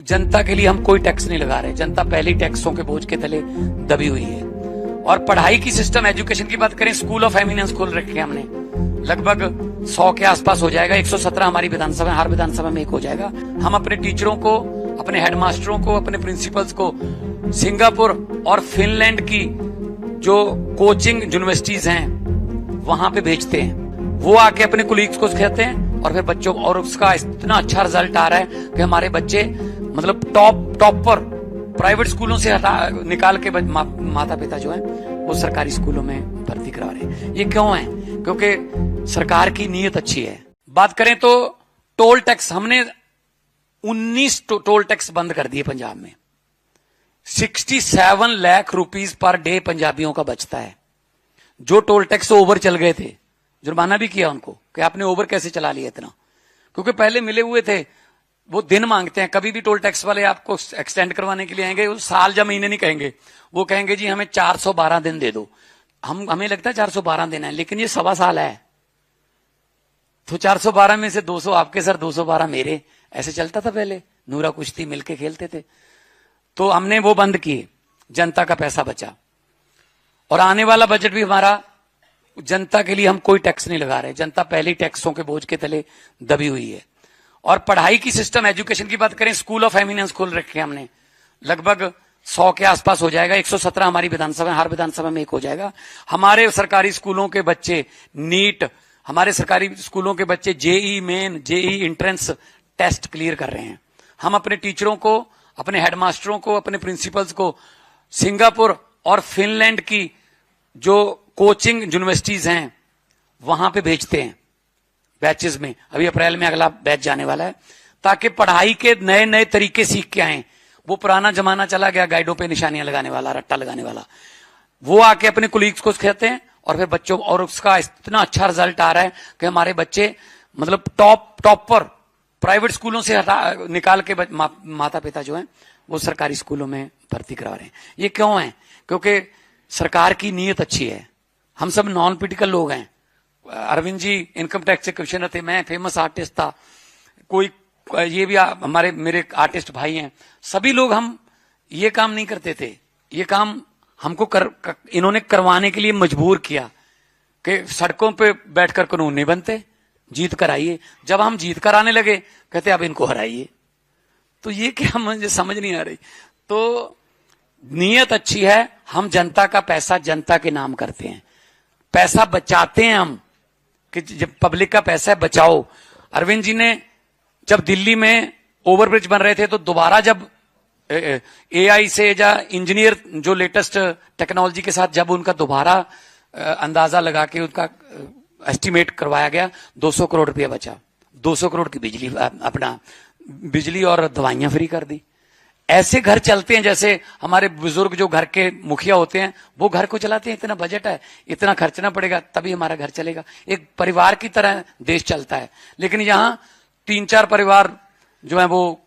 जनता के लिए हम कोई टैक्स नहीं लगा रहे। जनता पहले ही टैक्सों के बोझ के तले दबी हुई है। और पढ़ाई की सिस्टम, एजुकेशन की बात करें, स्कूल ऑफ एमिनेंस खोल रखे हैं हमने, लगभग 100 के आसपास हो जाएगा। 117 हमारी विधानसभा, हर विधानसभा में एक हो जाएगा। हम अपने टीचरों को, अपने हेडमास्टरों को, अपने प्रिंसिपल्स को सिंगापुर और फिनलैंड की जो कोचिंग यूनिवर्सिटीज हैं वहां पे भेजते हैं। वो आके अपने कुलीग्स को सिखाते हैं और फिर बच्चों, और उसका इतना अच्छा रिजल्ट आ रहा है कि हमारे बच्चे मतलब टॉप पर प्राइवेट स्कूलों से निकाल के माता पिता जो हैं वो सरकारी स्कूलों में भर्ती करा रहे हैं। ये क्यों है? क्योंकि सरकार की नीयत अच्छी है। बात करें तो टोल टैक्स, हमने 19 टोल टैक्स बंद कर दिए पंजाब में। 67 लाख रुपीस पर डे पंजाबियों का बचता है। जो टोल टैक्स ओवर चल गए थे, जुर्माना भी किया उनको कि आपने ओवर कैसे चला लिया इतना, क्योंकि पहले मिले हुए थे। वो दिन मांगते हैं। कभी भी टोल टैक्स वाले आपको एक्सटेंड करवाने के लिए आएंगे, वो साल या महीने नहीं कहेंगे, वो कहेंगे जी हमें 412 दिन दे दो। हमें लगता है 412 दिन है, लेकिन ये 1.25 साल है। तो 412 में से 200 आपके सर, 212 मेरे, ऐसे चलता था पहले। नूरा कुश्ती मिलके खेलते थे। तो हमने वो बंद किए, जनता का पैसा बचा। और आने वाला बजट भी हमारा, जनता के लिए हम कोई टैक्स नहीं लगा रहे। जनता पहले ही टैक्सों के बोझ के तले दबी हुई है। और पढ़ाई की सिस्टम, एजुकेशन की बात करें, स्कूल ऑफ एमिनेंस खोल रखे हैं हमने, लगभग 100 के आसपास हो जाएगा। 117 हमारी विधानसभा, हर विधानसभा में एक हो जाएगा। हमारे सरकारी स्कूलों के बच्चे नीट, हमारे सरकारी स्कूलों के बच्चे JEE Main, JEE entrance test clear कर रहे हैं। हम अपने टीचरों को, अपने हेडमास्टरों को, अपने प्रिंसिपल्स को सिंगापुर और फिनलैंड की जो कोचिंग यूनिवर्सिटीज हैं वहां पे भेजते हैं बैचेस में। अभी अप्रैल में अगला बैच जाने वाला है, ताकि पढ़ाई के नए नए तरीके सीख के आए। वो पुराना जमाना चला गया, गाइडों पे निशानियां लगाने वाला, रट्टा लगाने वाला। वो आके अपने कुलीग्स को सिखाते हैं और फिर बच्चों, और उसका इतना अच्छा रिजल्ट आ रहा है कि हमारे बच्चे मतलब टॉप पर प्राइवेट स्कूलों से निकाल के माता पिता जो हैं वो सरकारी स्कूलों में भर्ती करा रहे हैं। ये क्यों है? क्योंकि सरकार की नीयत अच्छी है। हम सब नॉन पॉलिटिकल लोग हैं। अरविंद जी इनकम टैक्स से कमिश्नर थे, मैं फेमस आर्टिस्ट था, कोई ये भी मेरे आर्टिस्ट भाई हैं। सभी लोग हम ये काम नहीं करते थे। ये काम हमको इन्होंने करवाने के लिए मजबूर किया कि सड़कों पे बैठकर कानून नहीं बनते, जीत कर आइए। जब हम जीत कर आने लगे, कहते अब इनको हराइए। तो ये क्या, मुझे समझ नहीं आ रही। तो नीयत अच्छी है। हम जनता का पैसा जनता के नाम करते हैं, पैसा बचाते हैं हम, कि जब पब्लिक का पैसा है बचाओ। अरविंद जी ने जब दिल्ली में ओवरब्रिज बन रहे थे तो दोबारा जब एआई से या इंजीनियर जो लेटेस्ट टेक्नोलॉजी के साथ जब उनका दोबारा अंदाजा लगा के उनका एस्टिमेट करवाया गया, 200 करोड़ रुपया बचा। 200 करोड़ की बिजली और दवाइयां फ्री कर दी। ऐसे घर चलते हैं जैसे हमारे बुजुर्ग जो घर के मुखिया होते हैं वो घर को चलाते हैं। इतना बजट है, इतना खर्चना पड़ेगा तभी हमारा घर चलेगा। एक परिवार की तरह देश चलता है। लेकिन यहाँ 3-4 परिवार जो है वो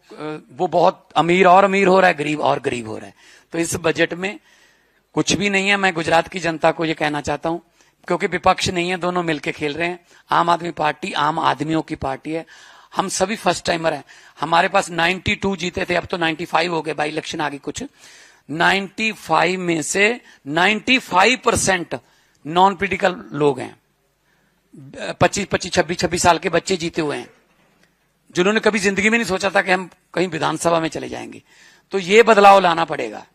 बहुत अमीर और अमीर हो रहा है, गरीब और गरीब हो रहा है। तो इस बजट में कुछ भी नहीं है। मैं गुजरात की जनता को ये कहना चाहता हूं, क्योंकि विपक्ष नहीं है, दोनों मिलकर खेल रहे हैं। आम आदमी पार्टी आम आदमियों की पार्टी है। हम सभी फर्स्ट टाइमर हैं। हमारे पास 92 जीते थे, अब तो 95 हो गए, बाई इलेक्शन आ गई कुछ। 95 में से 95% नॉन पॉलिटिकल लोग हैं। 25-26 साल के बच्चे जीते हुए हैं, जिन्होंने कभी जिंदगी में नहीं सोचा था कि हम कहीं विधानसभा में चले जाएंगे। तो ये बदलाव लाना पड़ेगा।